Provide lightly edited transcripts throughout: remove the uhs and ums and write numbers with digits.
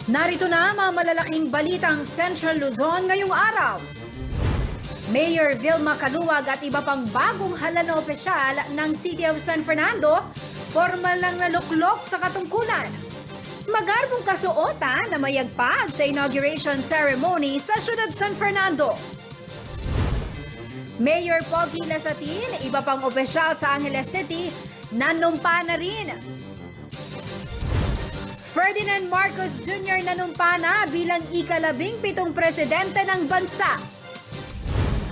Narito na mga malalaking balitang Central Luzon ngayong araw. Mayor Vilma Caluwag at iba pang bagong halal na opisyal ng City of San Fernando, formal lang naluklok sa katungkulan. Magarbong kasuotan na mayagpag sa inauguration ceremony sa siyudad San Fernando. Mayor Pogi Lasatin, iba pang opisyal sa Angeles City, nanumpa na rin. Ferdinand Marcos Jr. nanumpa na bilang ika-17 presidente ng bansa.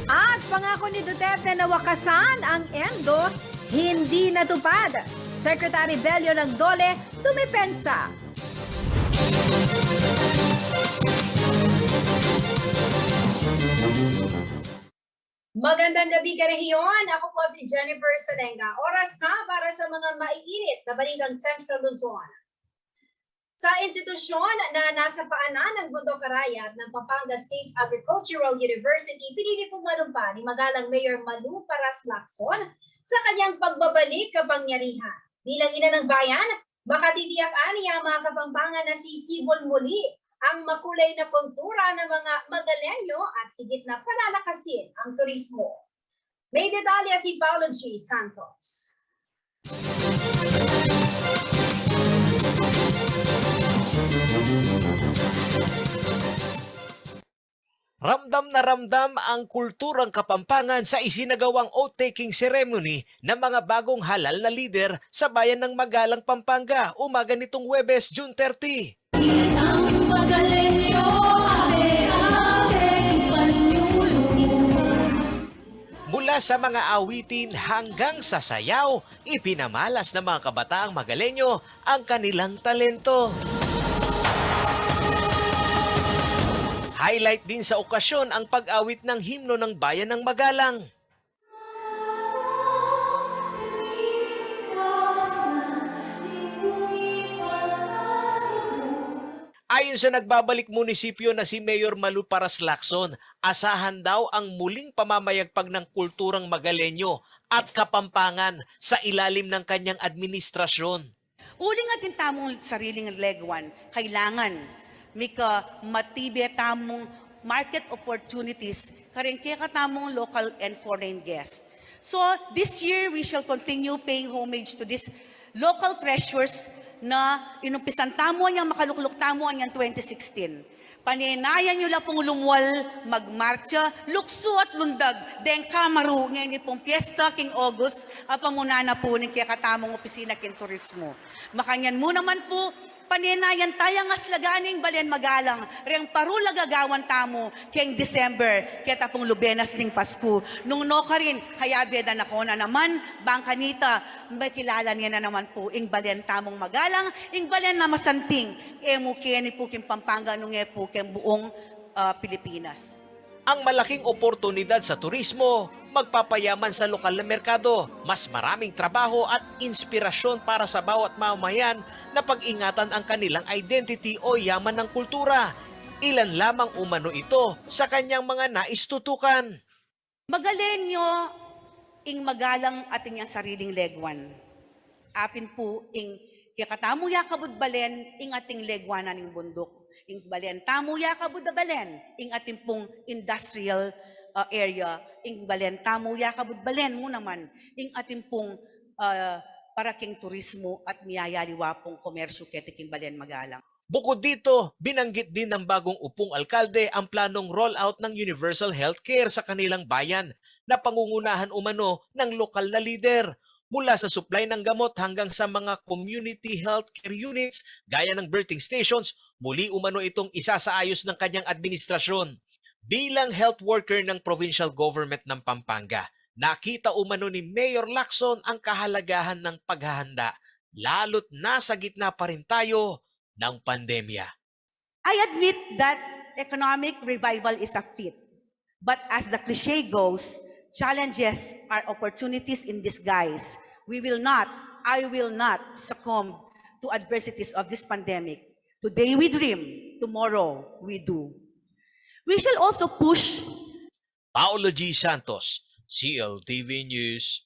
At pangako ni Duterte na wakasan ang ENDO, hindi natupad. Secretary Bello ng DOLE, dumipensa. Magandang gabi karehiyon. Ako po si Jennifer Salenga. Oras na para sa mga maiinit na balitang Central Luzon. Sa institusyon na nasa paanan ng Bundok Arayat ng Pampanga State Agricultural University, pinili pong manumpa ni Magalang Mayor Malu Paras Lacson sa kanyang pagbabalik kapangyarihan. Bilang ina ng bayan, makatitiyakan niya ang mga Kapampangan na sisibol muli ang makulay na kultura ng mga Magalenyo at higit na palalakasin ang turismo. May detalye si Paulo G. Santos. Ramdam na ramdam ang kulturang Kapampangan sa isinagawang oath-taking ceremony ng mga bagong halal na lider sa bayan ng Magalang, Pampanga, umaga nitong Huwebes, June 30. Mula sa mga awitin hanggang sa sayaw, ipinamalas ng mga kabataang Magalenyo ang kanilang talento. Highlight din sa okasyon ang pag-awit ng himno ng bayan ng Magalang. Ayon sa nagbabalik munisipyo na si Mayor Malu Paras Lacson, asahan daw ang muling pamamayagpag ng kulturang Magalenyo at Kapampangan sa ilalim ng kanyang administrasyon. Uling atin tamong sariling legwan, kailangan may matibe tamong market opportunities karing kaya katamong local and foreign guests. So this year, we shall continue paying homage to these local treasures na inumpisan tamo niyang makalukluk tamo niyang 2016. Paninayan nyo lang pong lumwal, magmarcha, lukso at lundag, deng kamaru, ngayon pong piyesta king August, apamuna na po ng kaya katamong opisina king turismo. Makanyan mo naman po, paninayan tayang aslaganing balen Magalang, reng parula gagawan tamo keng December, kaya tapong lubenas ning Pasko. Nung no ka rin, kaya beda na ko na naman, bangkanita, may kilala niya na naman po, ing balen tamong Magalang, ing balen na masanting, emu keni po king Pampanga, nung po king buong Pilipinas. Ang malaking oportunidad sa turismo, magpapayaman sa lokal na merkado, mas maraming trabaho at inspirasyon para sa bawat mamamayan na pag-ingatan ang kanilang identity o yaman ng kultura. Ilan lamang umano ito sa kanyang mga naistutukan. Magalenyo, ing Magalang ating yang sariling legwan. Apin po, ing yakatamu yakabud balen, ing ating legwanan ing bundok. Ing balen tamu yakabud da balen, ing ating pong industrial area, ing balen tamu yakabud balen mo naman, ing ating pong paraking turismo at miyayaliwa pong komersyo ketiking balen Magalang. Bukod dito, binanggit din ng bagong upong alkalde ang planong rollout ng universal healthcare sa kanilang bayan na pangungunahan umano ng lokal na lider. Mula sa supply ng gamot hanggang sa mga community healthcare units gaya ng birthing stations, muli umano itong isa sa ayos ng kanyang administrasyon. Bilang health worker ng provincial government ng Pampanga, nakita umano ni Mayor Lacson ang kahalagahan ng paghahanda, lalo't nasa gitna pa rin tayo ng pandemya. I admit that economic revival is a feat. But as the cliche goes, challenges are opportunities in disguise. I will not succumb to adversities of this pandemic. Today we dream, tomorrow we do. We shall also push. Paulo G. Santos, CLTV News.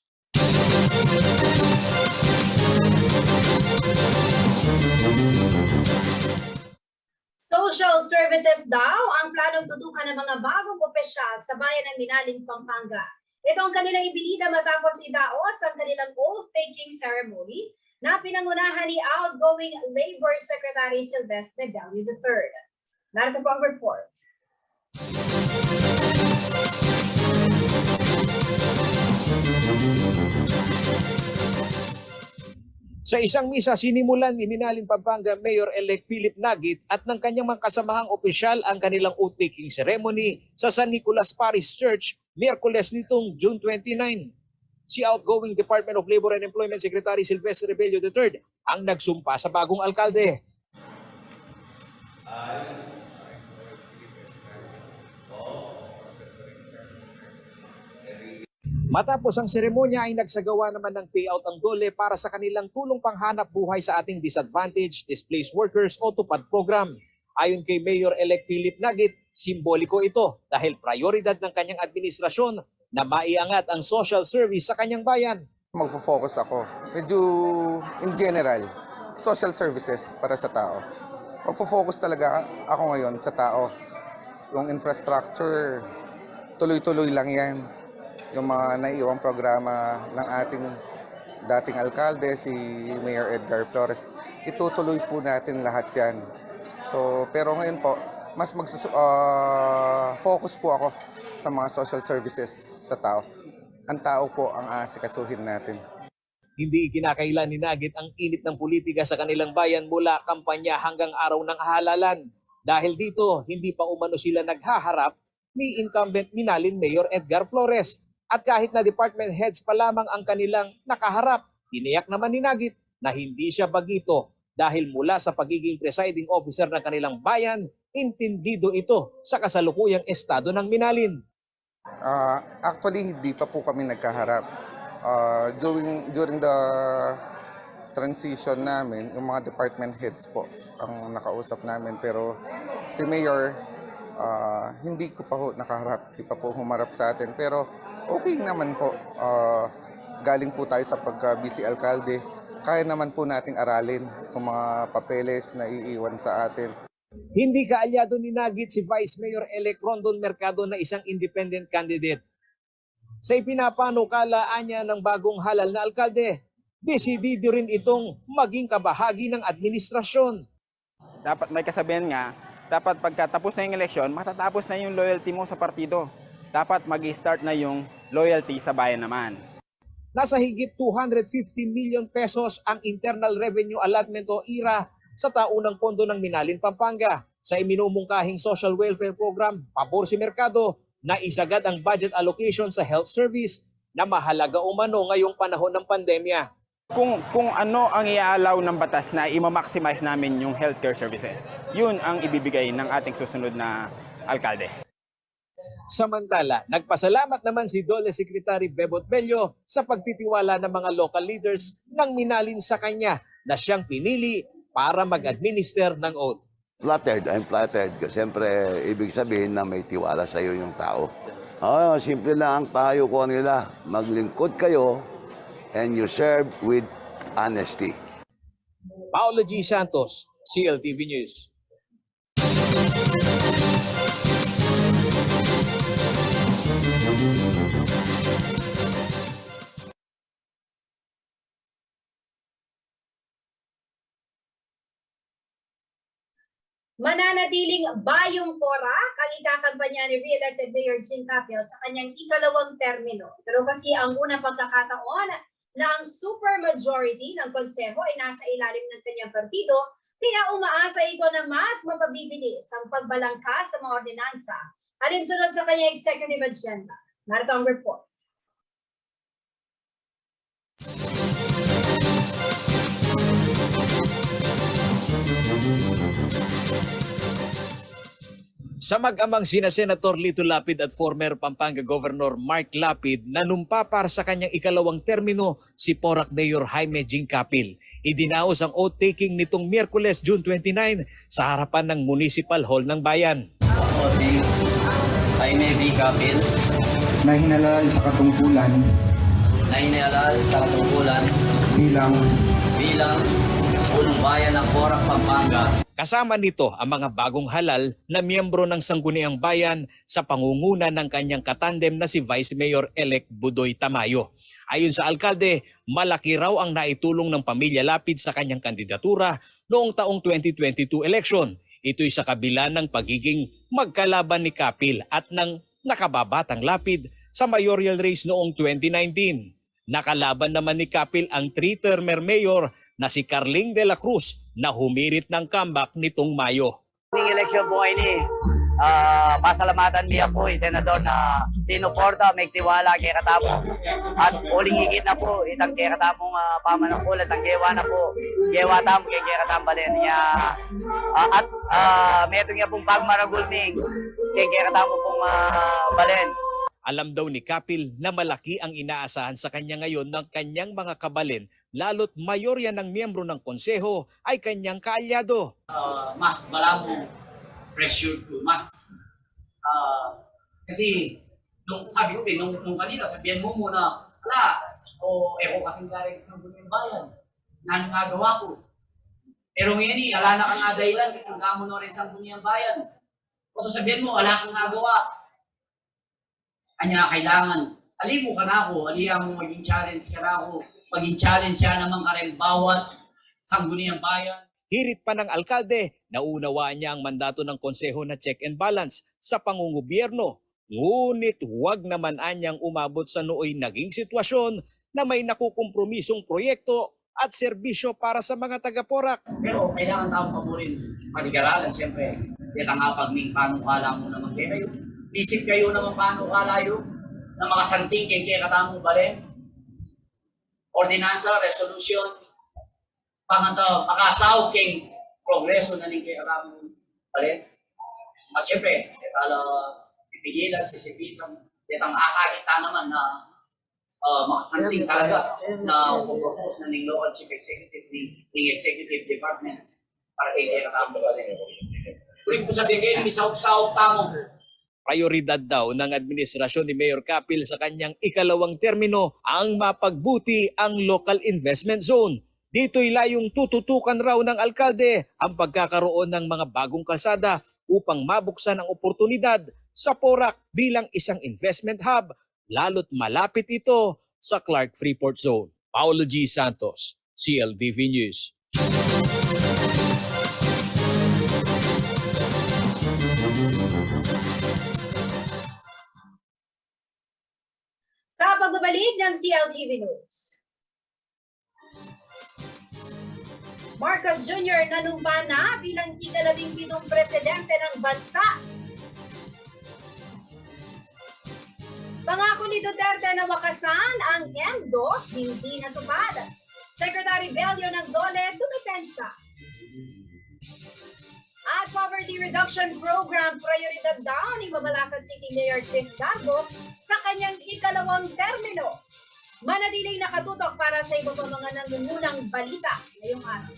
Social services daw ang planong tutukan ng mga bagong opisyal sa bayan ng Minaling, Pampanga. Ito ang kanilang ibinida matapos idaos ang kanilang oath-taking ceremony na pinangunahan ni outgoing Labor Secretary Silvestre Bello III. Narito po ang report. Sa isang misa, sinimulan ni Minaling, Pampanga Mayor-elect Philip Nagit at ng kanyang mga kasamahang opisyal ang kanilang oath-taking ceremony sa San Nicolas Parish Church, Miyerkules nitong June 29. Si outgoing Department of Labor and Employment Secretary Silvestre Bello III ang nagsumpa sa bagong alkalde. Matapos ang seremonya ay nagsagawa naman ng payout ang DOLE para sa kanilang tulong panghanap buhay sa ating disadvantaged displaced workers o TUPAD program. Ayon kay Mayor-elect Philip Nagit, simboliko ito dahil prioridad ng kanyang administrasyon na maiangat ang social service sa kanyang bayan. Magfo-focus ako, medyo in general, social services para sa tao. Magfo-focus talaga ako ngayon sa tao. Yung infrastructure, tuloy-tuloy lang yan. Yung mga naiiwang programa ng ating dating alkalde, si Mayor Edgar Flores, itutuloy po natin lahat yan. So, pero ngayon po, mas focus po ako sa mga social services sa tao. Ang tao po ang aasikasuhin natin. Hindi kinakailan ni Nagit ang init ng politika sa kanilang bayan mula kampanya hanggang araw ng halalan. Dahil dito, hindi pa umano sila naghaharap ni incumbent Minaling Mayor Edgar Flores. At kahit na department heads pa lamang ang kanilang nakaharap, tiniyak naman ni Nagit na hindi siya bagito dahil mula sa pagiging presiding officer ng kanilang bayan, intindido ito sa kasalukuyang estado ng Minalin. Actually, hindi pa po kami nagkaharap. During the transition namin, yung mga department heads po ang nakausap namin. Pero si Mayor, hindi ko pa po nakaharap, hindi pa po humarap sa atin. Pero okay naman po, galing po tayo sa pagka-busy alkalde. Kaya naman po nating aralin yung mga papeles na iiwan sa atin. Hindi kaalyado ni Nagit si Vice Mayor-elect Rondon Mercado na isang independent candidate. Sa ipinapanukalaan niya ng bagong halal na alkalde, desidido rin itong maging kabahagi ng administrasyon. Dapat may kasabihan nga, dapat pagkatapos na yung eleksyon, matatapos na yung loyalty mo sa partido. Dapat mag-start na yung loyalty sa bayan naman. Nasa higit 250 million pesos ang Internal Revenue Allotment o IRA sa taunang pondo ng Minaling, Pampanga. Sa iminumungkahing social welfare program, pabor si Mercado na isagad ang budget allocation sa health service na mahalaga umano ngayong panahon ng pandemya. Kung ano ang iaalaw ng batas na i-maximize namin yung healthcare services, yun ang ibibigay ng ating susunod na alkalde. Samantala, nagpasalamat naman si DOLE Secretary Bebot Bello sa pagtitiwala ng mga local leaders ng Minalin sa kanya na siyang pinili para mag-administer ng oath. Flattered, I'm flattered. Kasi siyempre, ibig sabihin na may tiwala sa iyo yung tao. Simple lang ang payo ko nila. Maglingkod kayo and you serve with honesty. Paolo G. Santos, CLTV News. Mananatiling bayong porak ang ikakampanya ni re-elected Mayor Jing Capil sa kanyang ikalawang termino. Pero kasi ang unang pagkakataon na ang supermajority ng konseho ay nasa ilalim ng kanyang partido, kaya umaasa ito na mas mapabibilis ang pagbalangkas sa mga ordinansa. Alinsunod sa kanyang executive agenda. Narito ang report. Sa mag-amang sina Senator Lito Lapid at former Pampanga Governor Mark Lapid, nanumpa para sa kanyang ikalawang termino si Porac Mayor Jaime Jing Capil. Idinaos ang oath-taking nitong Miyerkules, June 29 sa harapan ng Municipal Hall ng Bayan. Ako si Jaime V. Capil na hinalal sa katungkulan na inalal sa katungkulan bilang Punong Bayan ng Porac, Pampanga. Kasama nito ang mga bagong halal na miyembro ng Sangguniang Bayan sa pangunguna ng kanyang katandem na si Vice Mayor-elect Budoy Tamayo. Ayon sa alkalde, malaki raw ang naitulong ng pamilya Lapid sa kanyang kandidatura noong taong 2022 election. Ito'y sa kabila ng pagiging magkalaban ni Kapil at ng nakababatang Lapid sa mayoral race noong 2019. Nakalaban naman ni Kapil ang 3-termer mayor na si Carling de la Cruz na humirit ng comeback nitong Mayo. Ning eleksyon po ngayon ni pasalamatan niya po senador na sinuporta, may tiwala kay katamo. At uling higit na po, itang kay katamong pamanangkulat, ang gewa na po, gewa tamo kay katambalin niya. At meron niya pong pagmaragulming kay katamo pong balen. Alam daw ni Kapil na malaki ang inaasahan sa kanya ngayon ng kanyang mga kabalin, lalo't mayorya ng miyembro ng konseho ay kanyang kaalyado. Mas malamo pressure to mas. Kasi nung sabi ko nung kanina sabihan mo muna, ako kasing galing sa Sangguniang Bayan. Nang nagawa ko. Pero ngayon ala na kang dahilan kasi gamo na rin sa Sangguniang Bayan. O sabihin mo, ala kang nagawa. Kanya kailangan, alimu ka na ako, alihan mo maging challenge ka na ako, maging challenge siya naman ka rin bawat Sangguniang Bayan. Hirit pa ng alkalde, naunawaan niya ang mandato ng konseho na check and balance sa pangungobyerno. Ngunit huwag naman anyang umabot sa nooy naging sitwasyon na may nakukompromisong proyekto at serbisyo para sa mga taga-Porac. Pero kailangan taong paborin, paligaralan siyempre. Kaya nga pag may panukala mo naman kayo. Isip kayo naman panukala yun na makasanting kaya katamong balen. Ordinansa, resolution, makasaw king progreso na ning kaya katamong balen. At siyempre, pipigilan, sisipitan, ang akakita naman na makasanting talaga na propose na ning local chief executive, ning executive department para kay katamong balen. Kuling ko sabihin kayo, misaw-saw tamo. Prioridad daw ng administrasyon ni Mayor Kapil sa kanyang ikalawang termino ang mapagbuti ang local investment zone. Dito'y layong tututukan raw ng alkalde ang pagkakaroon ng mga bagong kalsada upang mabuksan ang oportunidad sa Porac bilang isang investment hub, lalo't malapit ito sa Clark Freeport Zone. Paulo G. Santos, CLTV News. Sa pagbabalik ng CLTV News. Marcos Jr. nanumpa na bilang ika-17 presidente ng bansa. Pangako ni Duterte na wakasan ang ENDO, hindi natupad. Secretary Bello ng DOLE dumepensa. At Poverty Reduction Program, prioridad daw ni Mabalacat City Mayor Chris Garbo sa kanyang ikalawang termino. Manatiling nakatutok para sa iba pa mga nangungunang balita ngayong araw.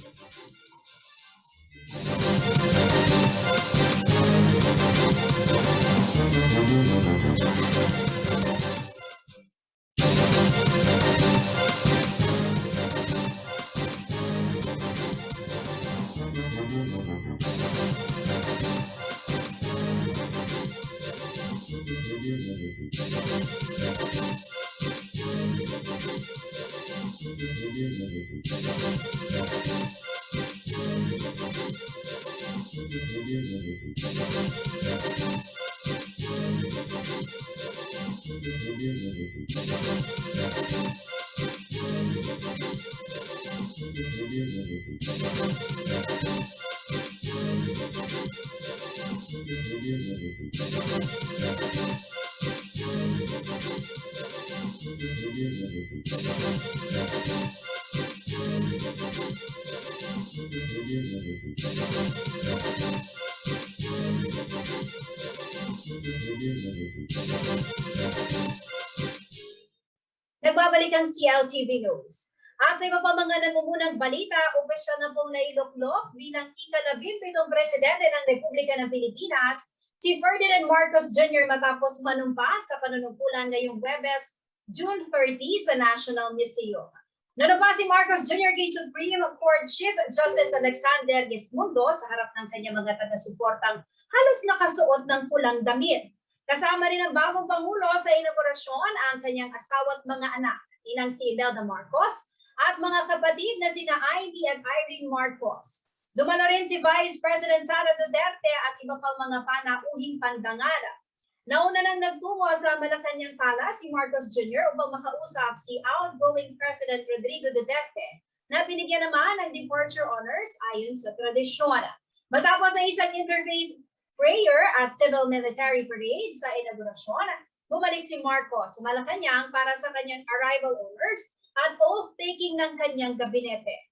Nagbabalik ang CLTV News. At sa iba pa mga nangungunang balita, opisyal na pong nailuklok bilang ika-17 presidente ng Republika ng Pilipinas, si Ferdinand Marcos Jr. matapos manumpa sa panunungkulan ngayong Huwebes, June 30 sa National Museum. Nanumpa si Marcos Jr. kay Supreme Court Chief Justice Alexander Gesmundo sa harap ng kanyang mga taga-suportang halos nakasuot ng pulang damit. Kasama rin ang bagong Pangulo sa inaugurasyon ang kanyang asawa at mga anak, inang si Imelda Marcos at mga kapatid na sina Ivy at Irene Marcos. Dumalo rin si Vice President Sara Duterte at iba pang mga panauhing pandangala. Nauna nang nagtungo sa Malacanang Palace si Marcos Jr. upang makausap si outgoing President Rodrigo Duterte na binigyan naman ng departure honors ayon sa tradisyon. Matapos ang isang interfaith prayer at civil-military parade sa inaugurasyon, bumalik si Marcos sa Malacanang para sa kanyang arrival honors at oath-taking ng kanyang gabinete.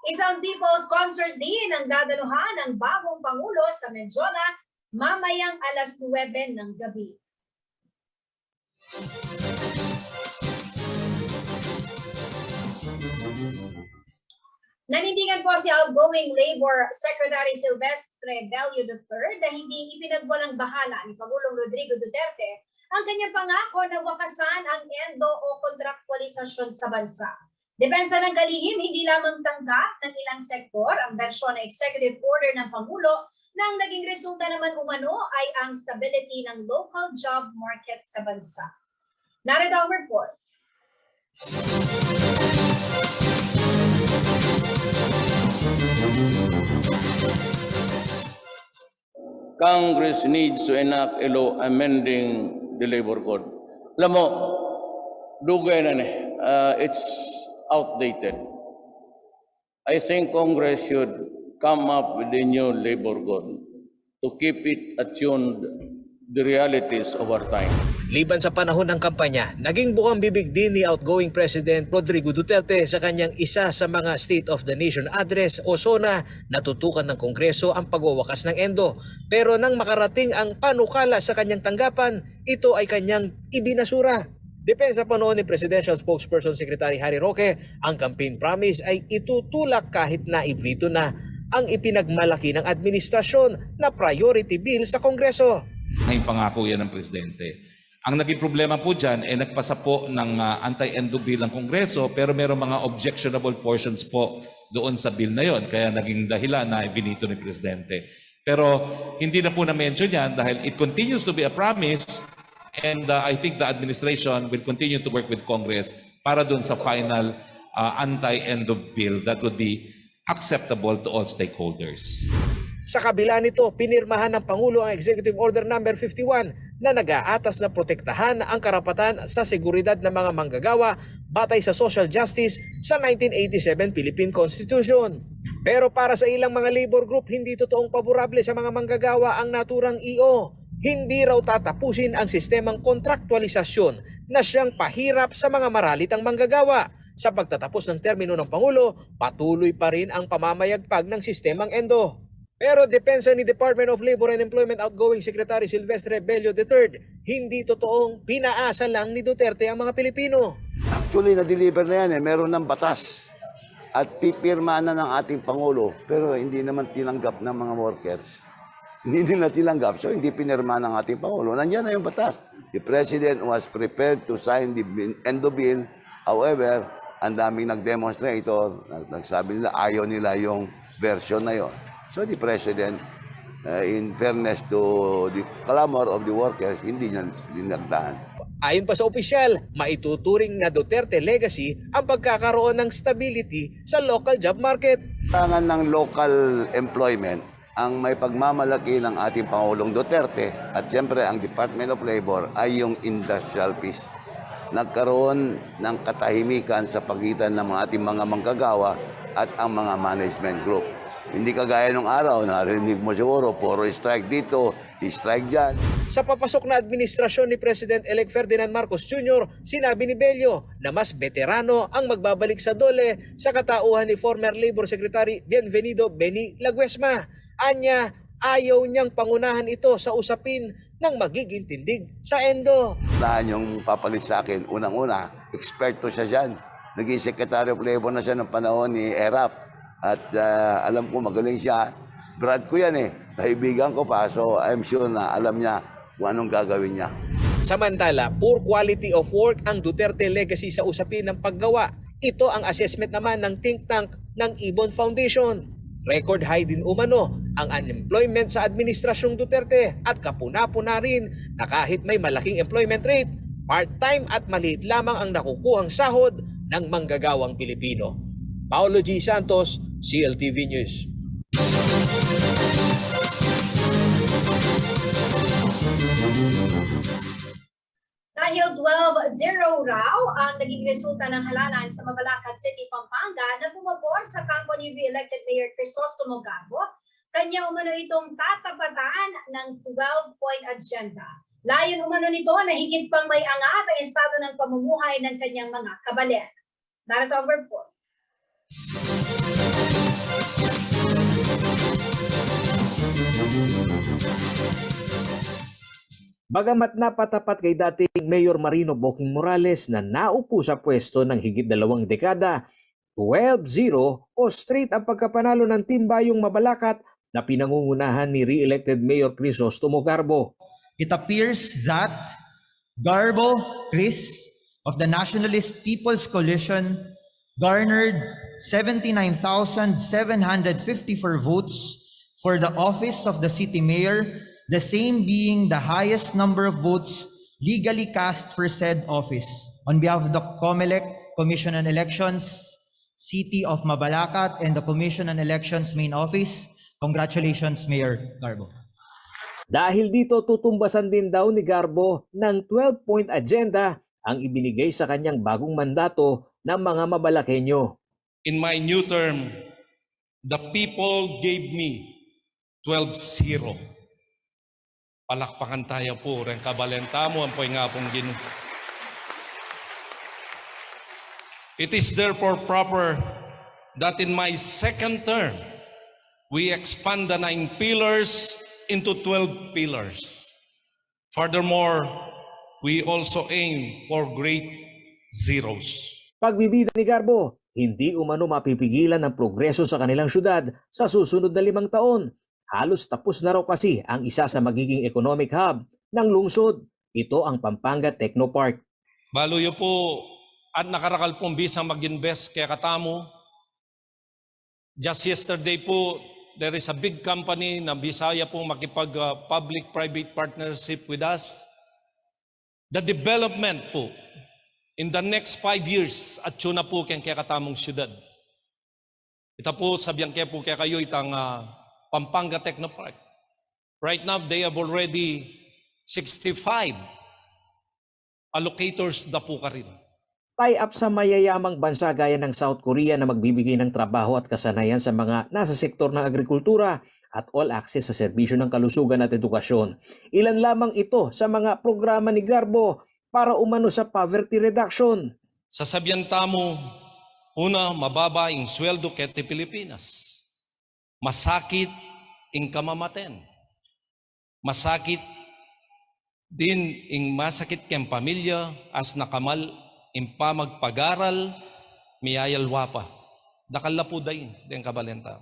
Isang people's concert din ang dadaluhan ng bagong Pangulo sa Medjona mamayang alas 9 ng gabi. Nanindigan po si outgoing Labor Secretary Silvestre Bello III na hindi ipinagwalang bahala ni Pangulong Rodrigo Duterte ang kanyang pangako na wakasan ang endo o kontraktualisasyon sa bansa. Depensa ng kalihim, hindi lamang tanggap ng ilang sektor ang bersyon na executive order ng Pangulo na ang naging resulta naman umano ay ang stability ng local job market sa bansa. Narito ang report. Congress needs to enact a law amending the labor code. Alam mo, dugay na it's outdated. I think Congress should come up with a new labor code to keep it attuned the realities of our time. Liban sa panahon ng kampanya, naging bukang bibig din ni outgoing President Rodrigo Duterte sa kanyang isa sa mga State of the Nation Address o SONA na tutukan ng Kongreso ang pagwawakas ng endo. Pero nang makarating ang panukala sa kanyang tanggapan, ito ay kanyang ibinasura. Depensa pa noon ni Presidential Spokesperson Secretary Harry Roque, ang campaign promise ay itutulak kahit na ibito na ang ipinagmalaki ng administrasyon na priority bill sa Kongreso. Ngayon pangako yan ng Presidente. Ang naging problema po dyan ay nagpasa po ng anti-endo bill ng Kongreso pero mayroong mga objectionable portions po doon sa bill na yon. Kaya naging dahilan na binito ni Presidente. Pero hindi na po na-mention yan dahil it continues to be a promise and I think the administration will continue to work with Congress para doon sa final anti-endo bill that would be acceptable to all stakeholders. Sa kabila nito, pinirmahan ng Pangulo ang Executive Order No. 51 na nag-aatas na protektahan ang karapatan sa seguridad ng mga manggagawa batay sa social justice sa 1987 Philippine Constitution. Pero para sa ilang mga labor group, hindi totoong paborable sa mga manggagawa ang naturang EO. Hindi raw tatapusin ang sistemang kontraktualisasyon na siyang pahirap sa mga maralitang manggagawa. Sa pagtatapos ng termino ng Pangulo, patuloy pa rin ang pamamayagpag ng sistemang endo. Pero depensa ni Department of Labor and Employment outgoing Secretary Silvestre Bello III, hindi totoong pinaasa lang ni Duterte ang mga Pilipino. Actually, na-deliver na yan Meron ng batas. At pipirma na ng ating Pangulo. Pero hindi naman tinanggap ng mga workers. Hindi nila tinanggap. So, hindi pinirma ng ating Pangulo. Nandiyan na yung batas. The President was prepared to sign the endo bill. However, ang daming nag-demonstrator. Nagsabi nila, ayaw nila yung version na yon. So the President, in fairness to the clamor of the workers, hindi niya dinagdahan. Ayon pa sa opisyal, maituturing na Duterte legacy ang pagkakaroon ng stability sa local job market. Kailangan ng local employment ang may pagmamalaki ng ating Pangulong Duterte at siyempre ang Department of Labor ay yung industrial peace. Nagkaroon ng katahimikan sa pagitan ng ating mga manggagawa at ang mga management group. Hindi kagaya nung araw, narinig mo siguro, puro strike dito, strike dyan. Sa papasok na administrasyon ni President-elect Ferdinand Marcos Jr., sinabi ni Bello na mas veterano ang magbabalik sa dole sa katauhan ni former Labor Secretary Bienvenido Benny Laguesma. Anya, ayaw niyang pangunahan ito sa usapin ng magiging tindig sa endo. Nahan yung papalit sa akin, unang-una, eksperto siya dyan. Naging Secretary of Labor na siya ng panahon ni ERAP. At alam ko magaling siya. Brad ko yan kaibigan ko pa. So I'm sure na alam niya kung anong gagawin niya. Samantala, poor quality of work ang Duterte legacy sa usapin ng paggawa Ito ang assessment naman ng think tank ng Ibon Foundation. Record high din umano ang unemployment sa Administrasyong Duterte at kapuna-puna rin na kahit may malaking employment rate, part-time at maliit lamang ang nakukuhang sahod ng manggagawang Pilipino. Paolo G. Santos, CLTV News. Dahil 12-0 raw ang naging resulta ng halalan sa Mabalacat City, Pampanga na bumabor sa kampo ni re-elected Mayor Crisostomo Garbo, kanya umano itong tatapatan ng 12-point agenda. Layon umano nito na higit pang may angat ang estado ng pamumuhay ng kanyang mga kabaler. Narito ang report. Bagamat napatapat kay dating Mayor Marino Boking Morales na naupo sa pwesto ng higit 2 dekada, 12-0 o straight ang pagkapanalo ng Timbayong Mabalacat na pinangungunahan ni re-elected Mayor Crisostomo Garbo. It appears that Garbo Chris of the Nationalist People's Coalition garnered 79,754 votes for the office of the city mayor, the same being the highest number of votes legally cast for said office. On behalf of the COMELEC, Commission on Elections, City of Mabalacat, and the Commission on Elections Main Office, congratulations, Mayor Garbo. Dahil dito tutumbasan din daw ni Garbo ng 12-point agenda ang ibinigay sa kanyang bagong mandato ng mga Mabalakenyo. In my new term, the people gave me 12-0. Palakpakan tayo po, ren kabalentamo ang po'y nga pong gino. It is therefore proper that in my second term, we expand the 9 pillars into 12 pillars. Furthermore, we also aim for great zeros. Pagbibida ni Garbo, hindi umano mapipigilan ang progreso sa kanilang syudad sa susunod na 5 taon. Halos tapos na raw kasi ang isa sa magiging economic hub ng lungsod. Ito ang Pampanga Technopark. Baluyo po at nakarakal pong bisa mag-invest kaya katamo. Just yesterday po, there is a big company na Bisaya pong makipag-public-private partnership with us. The development po in the next 5 years at yun na po kaya katamong syudad. Ito po sabihan kaya po kaya kayo itang Pampanga Technopark. Right now, they have already 65 allocators na po ka rin. Tie-up sa mayayamang bansa gaya ng South Korea na magbibigay ng trabaho at kasanayan sa mga nasa sektor ng agrikultura at all access sa serbisyo ng kalusugan at edukasyon. Ilan lamang ito sa mga programa ni Garbo para umano sa poverty reduction. Sasabihan tamo, una, mababa ang sweldo kete Pilipinas. Masakit ang kamamaten. Masakit din ang masakit kang pamilya as nakamal ang pamagpagaral miyayalwa pa. Dakal na po dahin, din kabalenta.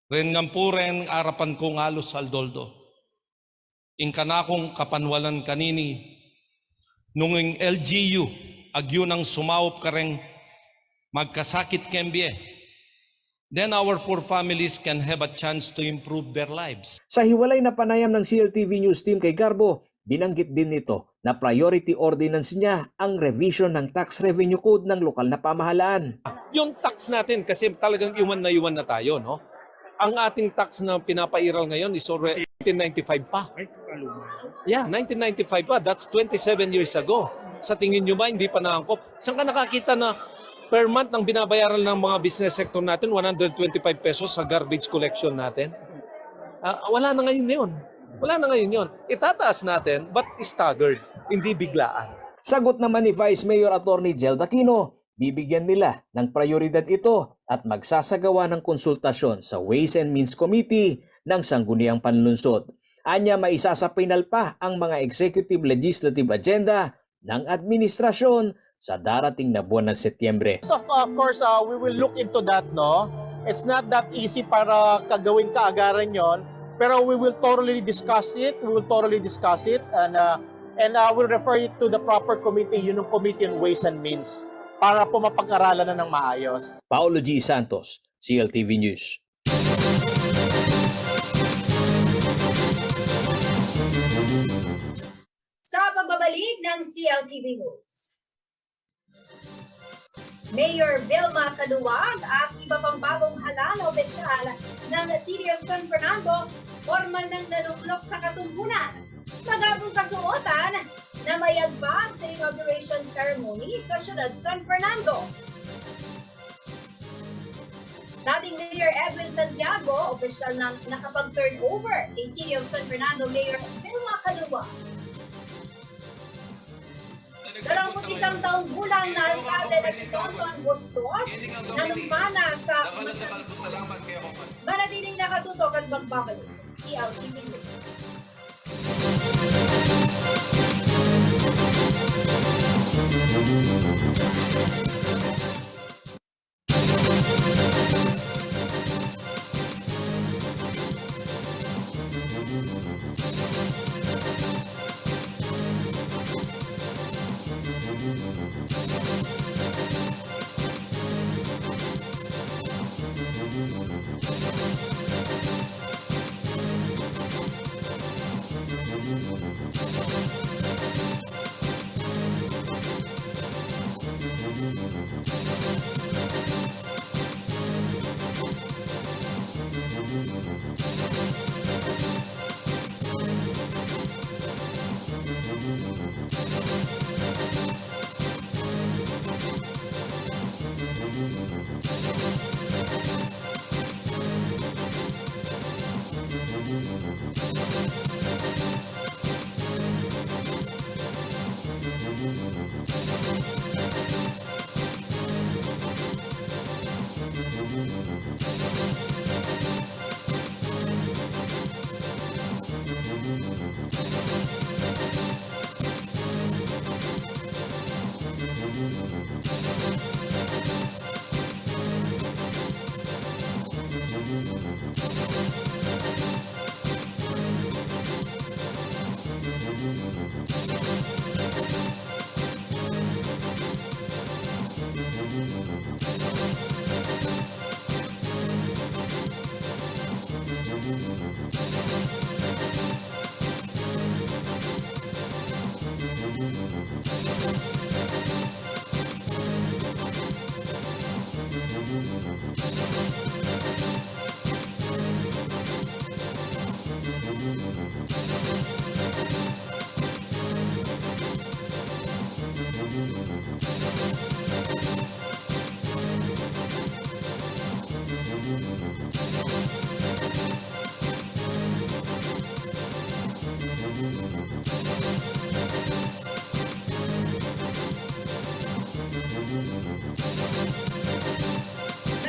Ren ngam po ren arapan kong alos aldoldo. In kanakong kapanwalan kanini, nung ang LGU, agyo nang sumawop ka rin magkasakit kembye. Then our poor families can have a chance to improve their lives. Sa hiwalay na panayam ng CLTV News Team kay Garbo, binanggit din nito na priority ordinance niya ang revision ng Tax Revenue Code ng lokal na pamahalaan. Yung tax natin, kasi talagang iwan na tayo, no? Ang ating tax na pinapairal ngayon is already 1995 pa. Yeah, 1995 pa. That's 27 years ago. Sa tingin nyo ba, hindi pa naangkop? Saan ka nakakita na per month ang binabayaran ng mga business sector natin, 125 pesos sa garbage collection natin? Wala na ngayon yun. Wala na ngayon yun. Itataas natin, but staggered, hindi biglaan. Sagot naman ni Vice Mayor Attorney Jelda Aquino, bibigyan nila ng prioridad ito at magsasagawa ng konsultasyon sa Ways and Means Committee ng Sangguniang Panlunsod. Anya maisasapinal pa ang mga executive legislative agenda ng administrasyon sa darating na buwan ng Setyembre. Of course, we will look into that, no? It's not that easy para kagawin kaagaran yon, pero we will thoroughly discuss it. We will thoroughly discuss it, and we'll refer it to the proper committee, yun yung Committee on Ways and Means. para po mapag-aralan na ng maayos. Paolo G. Santos, CLTV News. Sa pagbabalik ng CLTV News, Mayor Vilma Caluwag at iba pang bagong hala na opisyal ng City of San Fernando formal nang naluklok sa katungkulan. Magagong kasuotan na may agbag sa inauguration ceremony sa siyudad San Fernando. Dating Mayor Edwin Santiago, opisyal na nakapag-turn over kay City of San Fernando Mayor Vilma Caluwag. 21 taong gulang na alkalde na si Tonton Bustos nanumpana sa manatiling nakatutok at magbabalik. CLTV News.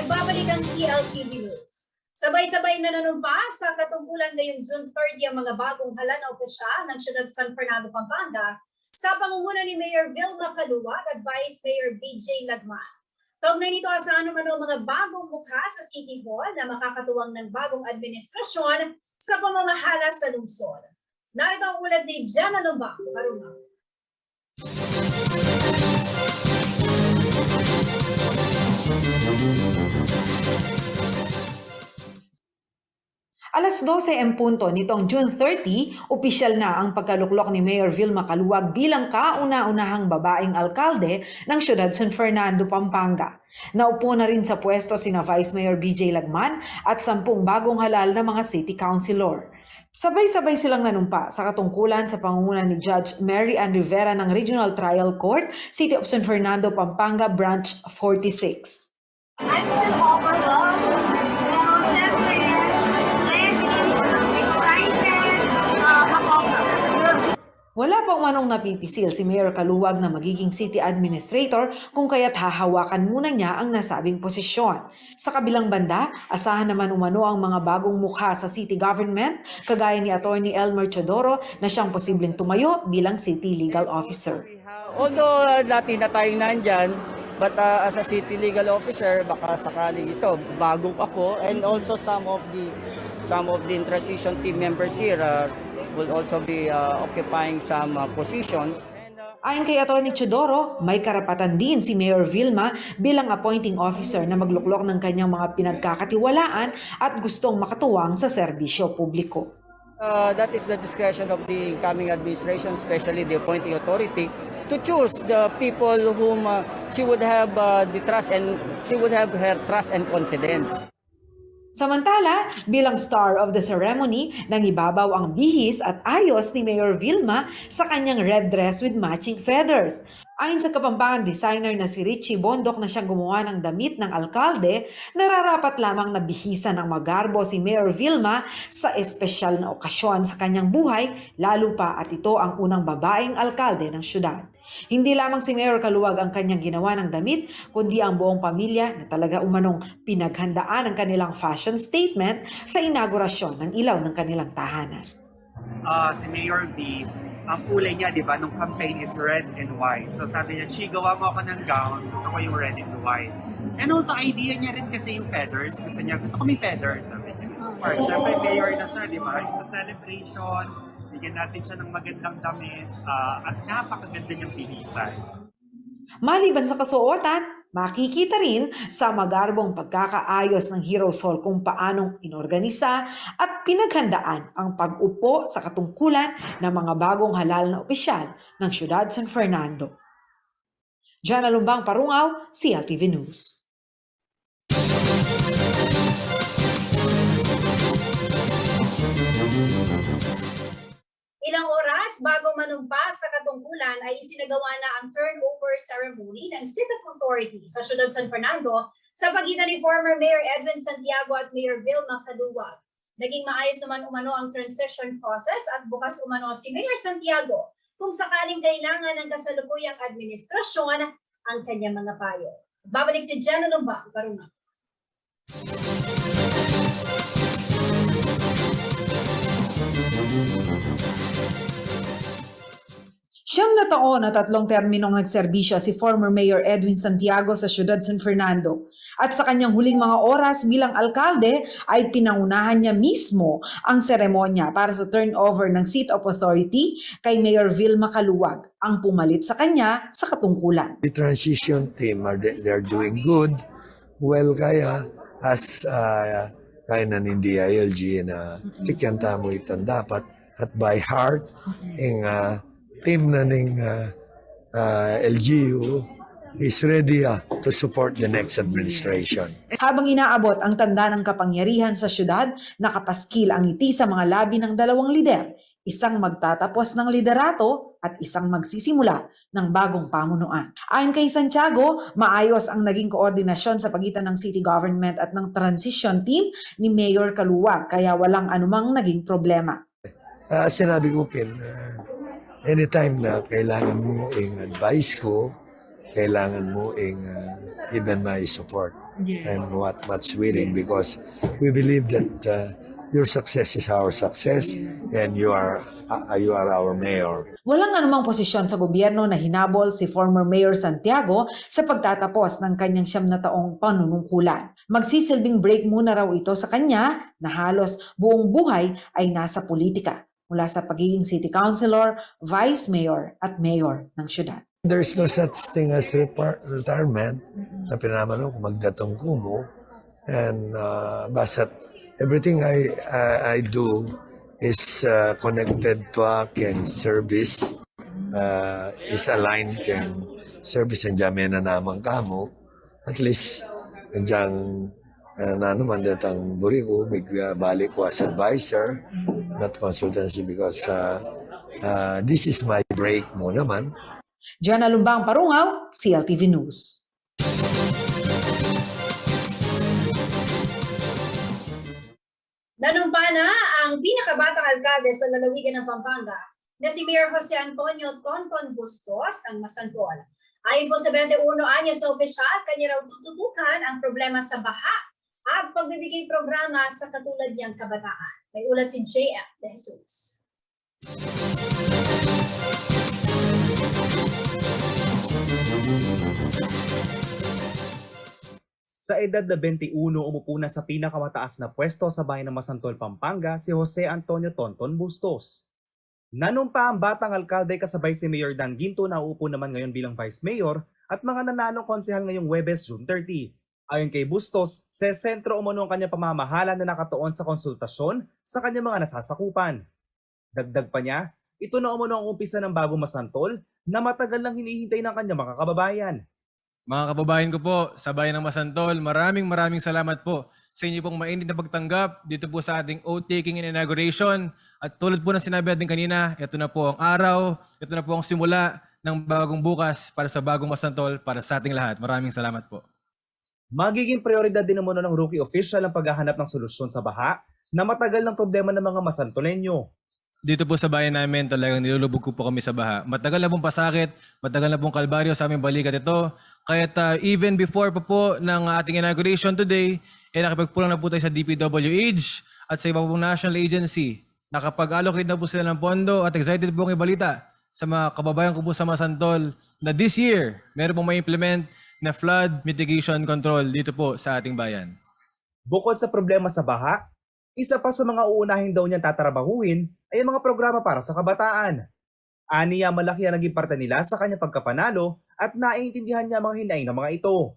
Nagbabalik ang CLTV News. Sabay-sabay na nanumpa sa katungkulan ngayong June 30 ang mga bagong hala na opisyal ng siyudad San Fernando, Pampanga sa pangunguna ni Mayor Vilma Caluwag at Vice Mayor BJ Lagman. Kaugnay nito asahan naman ang mga bagong mukha sa City Hall na makakatuwang ng bagong administrasyon sa pamamahala sa lungsod. Narito ang ulat ni Jana Lomba, Karunga. Alas 12 en punto nitong June 30, opisyal na ang pagkaluklok ni Mayor Vilma Caluwag bilang kauna-unahang babaeng alkalde ng siyudad San Fernando, Pampanga. Naupo na rin sa pwesto sina Vice Mayor BJ Lagman at 10 bagong halal na mga city councilor. Sabay-sabay silang nanumpa sa katungkulan sa pangunguna ni Judge Mary Ann Rivera ng Regional Trial Court, City of San Fernando, Pampanga, Branch 46. I'm still overwhelmed. Pero syempre, wala pang manong napipisil si Mayor Caluwag na magiging city administrator kung kaya't hahawakan muna niya ang nasabing posisyon. Sa kabilang banda, asahan naman umano ang mga bagong mukha sa city government, kagaya ni Attorney Elmer Chodoro na siyang posibleng tumayo bilang city legal officer. Although dati na tayong nandyan, but as a city legal officer, baka sakaling ito, bago ako, and also some of the transition team members here will also be occupying some positions. And Ayon kay Atty. Chodoro, may karapatan din si Mayor Vilma bilang appointing officer na magluklok ng kanyang mga pinagkakatiwalaan at gustong makatuwang sa serbisyo publiko. That is the discretion of the incoming administration, especially the appointing authority, to choose the people whom she would have the trust and she would have her trust and confidence. Samantala, bilang star of the ceremony, nangibabaw ang bihis at ayos ni Mayor Vilma sa kanyang red dress with matching feathers. Ayon sa Kapampangan designer na si Richie Bondok na siyang gumawa ng damit ng alkalde, nararapat lamang na bihisan ng magarbo si Mayor Vilma sa espesyal na okasyon sa kanyang buhay, lalo pa at ito ang unang babaeng alkalde ng syudad. Hindi lamang si Mayor Kaluwag ang kanyang ginawa ng damit, kundi ang buong pamilya na talaga umanong pinaghandaan ang kanilang fashion statement sa inaugurasyon ng ilaw ng kanilang tahanan. Si Mayor V, ang kulay niya, di ba, nung campaign is red and white. So sabi niya, gawa mo ako ng gown, gusto ko yung red and white. And also, idea niya rin kasi yung feathers. Gusto ko may feathers, sabi niya. Siyempre, Mayor na siya, di ba? It's a celebration. Bigyan natin siya ng magandang damit at napakaganda niyang bihisan. Maliban sa kasuotan, makikita rin sa magarbong pagkakaayos ng Heroes Hall kung paanong inorganisa at pinaghandaan ang pag-upo sa katungkulan ng mga bagong halal na opisyal ng Siyudad San Fernando. Jana Lumbang Parungaw, CLTV News. Ilang oras bago manumpa sa katungkulan ay isinagawa na ang turnover ceremony ng Seat of Authority sa Siyudad San Fernando sa pagitan ni former Mayor Edwin Santiago at Mayor Vilma Kaluwag. Naging maayos naman umano ang transition process at bukas umano si Mayor Santiago kung sakaling kailangan ng kasalukuyang administrasyon ang kanyang mga payo. Babalik si Jana Lumbang Parungaw. Siyam na taon at 3 terminong nagserbisyo si former Mayor Edwin Santiago sa Siyudad San Fernando. At sa kanyang huling mga oras bilang alkalde ay pinangunahan niya mismo ang seremonya para sa turnover ng Seat of Authority kay Mayor Vilma Kaluwag, ang pumalit sa kanya sa katungkulan. The transition team, they're doing good. Well, kaya as kaya na hindi ILG na tikyanta mo itong dapat at by heart ang team na ng LGU is ready to support the next administration. Habang inaabot ang tanda ng kapangyarihan sa syudad, nakapaskil ang ngiti sa mga labi ng dalawang lider, isang magtatapos ng liderato at isang magsisimula ng bagong pamunuan. Ayon kay Santiago, maayos ang naging koordinasyon sa pagitan ng city government at ng transition team ni Mayor Kaluwag, kaya walang anumang naging problema. Sinabi ko, Pin, anytime na kailangan mo advice ko, kailangan mo even my support. And what's waiting, because we believe that your success is our success and you are our mayor. Walang anumang posisyon sa gobyerno na hinabol si former Mayor Santiago sa pagtatapos ng kanyang 7 na taong panunungkulan. Magsisilbing break muna raw ito sa kanya na halos buong buhay ay nasa politika, mula sa pagiging city councilor, vice mayor at mayor ng syudad. There's no such thing as retirement na pinamano kung magdatong kumo, and basta't everything I do is connected to ken service, is aligned ken service and jamena namang kamo. At least nandiyan na naman datang buri ko, balik ko as advisor, not consultancy, because this is my break mo naman. Jana Lumbang Parungaw, CLTV News. Nanumpa na ang pinakabatang alkalde sa lalawigan ng Pampanga na si Mayor Jose Antonio Tonton Bustos ng Masantol. Ayon po sa 21 anyos na opisyal, kanya raw tututukan ang problema sa baha at pagbibigay programa sa katulad niyang kabataan. May ulat si JF De Jesus. Sa edad na 21, umupo na sa pinakamataas na pwesto sa bayan ng Masantol, Pampanga si Jose Antonio Tonton Bustos. Nanumpa ang batang alkalde kasabay si Mayor Dan Ginto na uupo naman ngayon bilang Vice Mayor at mga nanalong konsehal ngayong Huwebes, June 30. Ayon kay Bustos, sa sentro umano ang kanyang pamamahala na nakatuon sa konsultasyon sa kanyang mga nasasakupan. Dagdag pa niya, ito na umano ang umpisa ng bagong masantol na matagal lang hinihintay ng kanyang mga kababayan. Mga kababayan ko po sa bayan ng Masantol, maraming salamat po sa inyo pong mainit na pagtanggap dito po sa ating oath-taking and inauguration. At tulad po ng sinabi natin kanina, ito na po ang araw, ito na po ang simula ng bagong bukas para sa bagong Masantol para sa ating lahat. Maraming salamat po. Magiging prioridad din naman ng rookie official ang paghahanap ng solusyon sa baha na matagal ng problema ng mga Masantolenyo. Dito po sa bayan namin talagang nilulubog ko po kami sa baha. Matagal na pong pasakit, matagal na pong kalbaryo sa aming balikat ito. Kaya't even before pa po ng ating inauguration today, nakipagpulang na po tayo sa DPWH at sa iba pong national agency. Nakapag-allocate na po sila ng pondo at excited po ang ibalita sa mga kababayan ko po sa Masantol na this year, meron pong ma-implement na flood mitigation control dito po sa ating bayan. Bukod sa problema sa baha, isa pa sa mga uunahin daw niyang tatrabahuin ay ang mga programa para sa kabataan. Aniya malaki ang naging parte nila sa kanyang pagkapanalo at naiintindihan niya ang mga hinaing ng mga ito.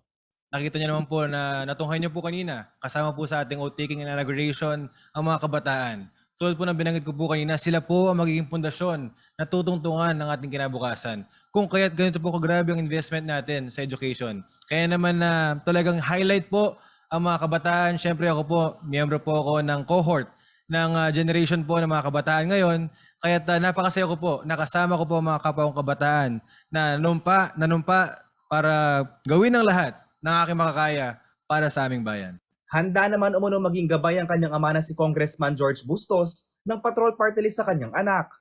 Nakita niyo naman po na natunghay niyo po kanina, kasama po sa ating oath-taking and inauguration ang mga kabataan. Tulad po ng binanggit ko po kanina, sila po ang magiging pundasyon na tutungtungan ng ating kinabukasan. Kung kaya't ganito po kagrabe ang investment natin sa education. Kaya naman na talagang highlight po ang mga kabataan. Siyempre ako po, miyembro po ako ng cohort ng generation po ng mga kabataan ngayon. Kaya't napakasaya ko po, nakasama ko po ang mga kapwa kong kabataan na nanumpa para gawin ang lahat ng aking makakaya para sa aming bayan. Handa naman umano maging gabay ang kanyang ama na si Congressman George Bustos ng patrol party list sa kanyang anak.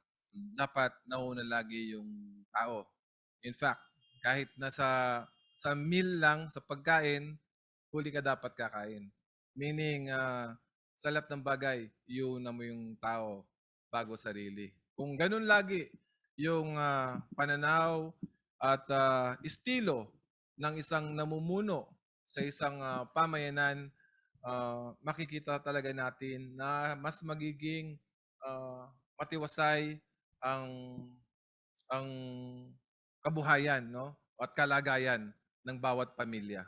Dapat nauna lagi yung tao. In fact, kahit nasa sa meal lang, sa pagkain, huli ka dapat kakain. Meaning, sa lahat ng bagay, iuna mo yung tao bago sarili. Kung ganun lagi yung pananaw at estilo ng isang namumuno sa isang pamayanan, makikita talaga natin na mas magiging matiwasay ang kabuhayan, no? At kalagayan ng bawat pamilya.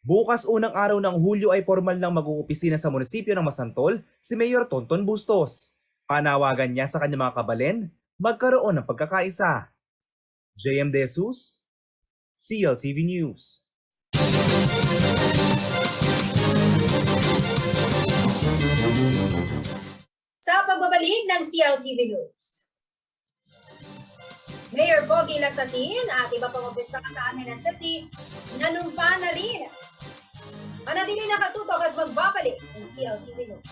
Bukas unang araw ng Hulyo ay formal nang mag-uupisina sa munisipyo ng Masantol si Mayor Tonton Bustos. Panawagan niya sa kanyang mga kabalen magkaroon ng pagkakaisa. JM De Jesus, CLTV News. Sa pagbabalik ng CLTV News, Mayor Bogie Lasatin at iba pang opisyal sa atin na city, nanumpa na rin. Manatili nakatutok at magbabalik ng CLTV News.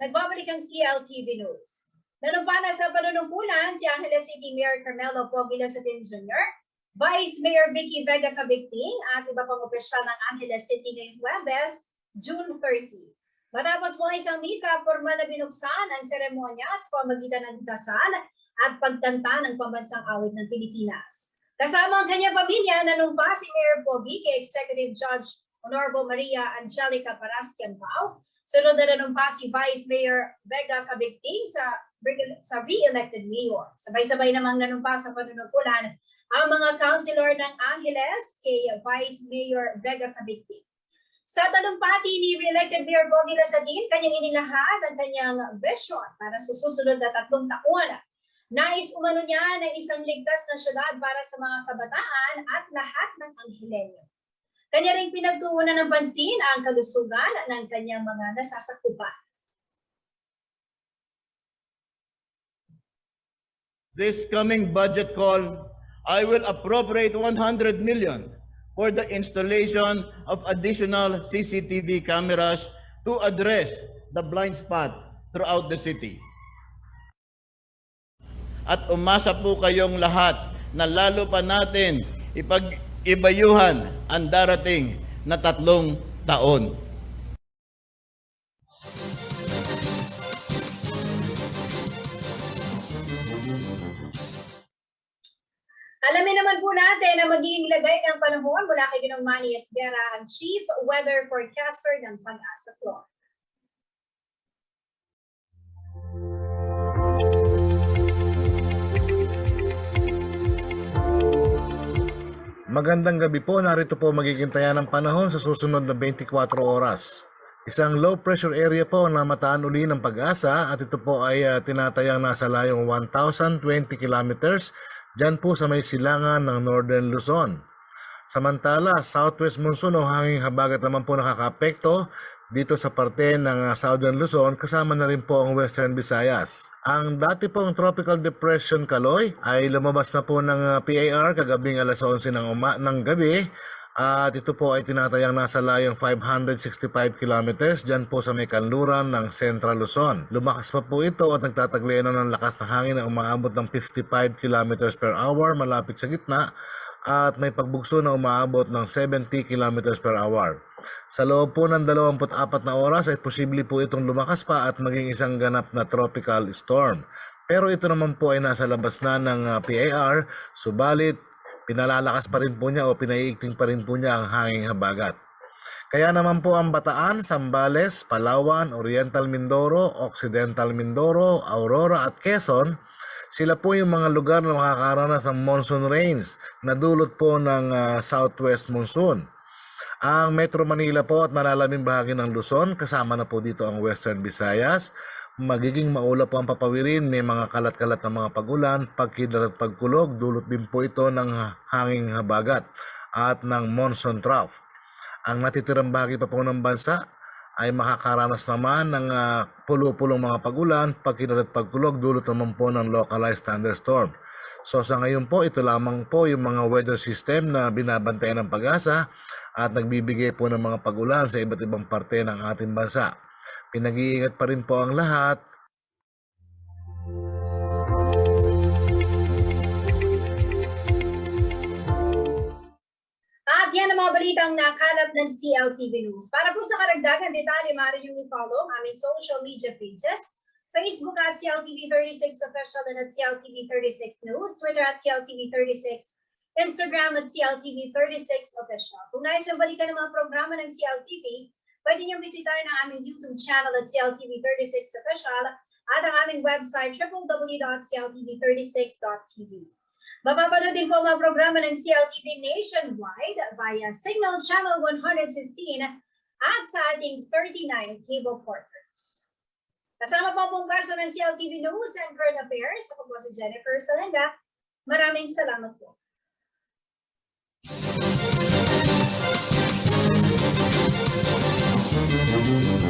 Nagbabalik ang CLTV News. Nanumpana sa panunungkulan si Angeles City Mayor Carmelo Pogi Lasatin Jr., Vice Mayor Vicky Vega Cabigting at iba pang opisyal ng Angeles City ngayong Huwebes, June 30. Matapos po isang misa, formal na binuksan ang seremonya sa pamagitan ng dasal at pagkanta ng pambansang awit ng Pilipinas. Kasama ang kanyang pamilya, nanumpa si Mayor Pogi kay Executive Judge Honorable Maria Angelica Paraskian Pao. Sunod na nanumpa si Vice Mayor Vega Cabigting sa re-elected mayor. Sabay-sabay namang nanumpa sa panunungkulan ang mga councilor ng Angeles kay Vice Mayor Vega Cabigting. Sa talumpati ni re-elected Mayor Pogi Lasatin, kanyang inilahad ang kanyang vision para sa susunod na 3 taon. Nais umano niya ng isang ligtas na syudad para sa mga kabataan at lahat ng Anghelenyo. Kanya ring pinagtuunan ng pansin ang kalusugan ng kanyang mga nasasakupan. This coming budget call, I will appropriate 100 million for the installation of additional CCTV cameras to address the blind spot throughout the city. At umasa po kayong lahat na lalo pa natin ipag-ibayuhan ang darating na 3 taon. Alamin naman po natin na magiging lagay ng panahon mula kay Ginong Manny Esguera, ang Chief Weather Forecaster ng Pag-asa Floor. Magandang gabi po, narito po magiging taya ng panahon sa susunod na 24 oras. Isang low pressure area po na mataan uli ng Pag-asa at ito po ay tinatayang nasa layong 1,020 kilometers dyan po sa may silangan ng Northern Luzon. Samantala, southwest monsoon o hanging habagat naman po nakakapekto dito sa parte ng Southern Luzon, kasama na rin po ang Western Visayas. Ang dati pong Tropical Depression Kaloy ay lumabas na po ng PAR kagabing alas 11 ng gabi at ito po ay tinatayang nasa layong 565 kilometers dyan po sa may kanluran ng Central Luzon. Lumakas pa po ito at nagtataglian ng lakas na hangin na umaabot ng 55 kilometers per hour malapit sa gitna at may pagbugso na umaabot ng 70 kilometers per hour. Sa loob po ng 24 na oras ay posible po itong lumakas pa at maging isang ganap na tropical storm. Pero ito naman po ay nasa labas na ng PAR, subalit pinalalakas pa rin po niya o pinaiigting pa rin po niya ang hanging habagat. Kaya naman po ang Bataan, Zambales, Palawan, Oriental Mindoro, Occidental Mindoro, Aurora at Quezon, sila po yung mga lugar na makakaranas ng monsoon rains na dulot po ng southwest monsoon. Ang Metro Manila po at malalaming bahagi ng Luzon, kasama na po dito ang Western Visayas, magiging maulap po ang papawirin, may mga kalat-kalat na mga pagulan, pagkidlat at pagkulog, dulot din po ito ng hanging habagat at ng monsoon trough. Ang natitirang bahagi pa po ng bansa ay makakaranas naman ng pulo-pulong mga pagulan, pagkidlat at pagkulog, dulot naman po ng localized thunderstorm. So sa ngayon po, ito lamang po yung mga weather system na binabantayan ng Pag-asa at nagbibigay po ng mga pagulan sa iba't ibang parte ng ating bansa. Pinag-iingat pa rin po ang lahat. At yan ang mga balitang nakalap ng CLTV News. Para po sa karagdagan detalye, maaari niyong i-follow ang aming social media pages, Facebook at CLTV36 Official and at CLTV36 News, Twitter at CLTV36, Instagram at CLTV36 Official. Kung nais yung balikan ng mga programa ng CLTV, pwede niyong bisitahin ang aming YouTube channel at CLTV36 Official at ang aming website www.cltv36.tv. Mapapanood din po ang mga programa ng CLTV nationwide via Signal Channel 115 at sa ating 39 cable partners. Kasama po pong person ng CLTV News and Current Affairs. Ako po si Jennifer Salenga. Maraming salamat po. Thank you.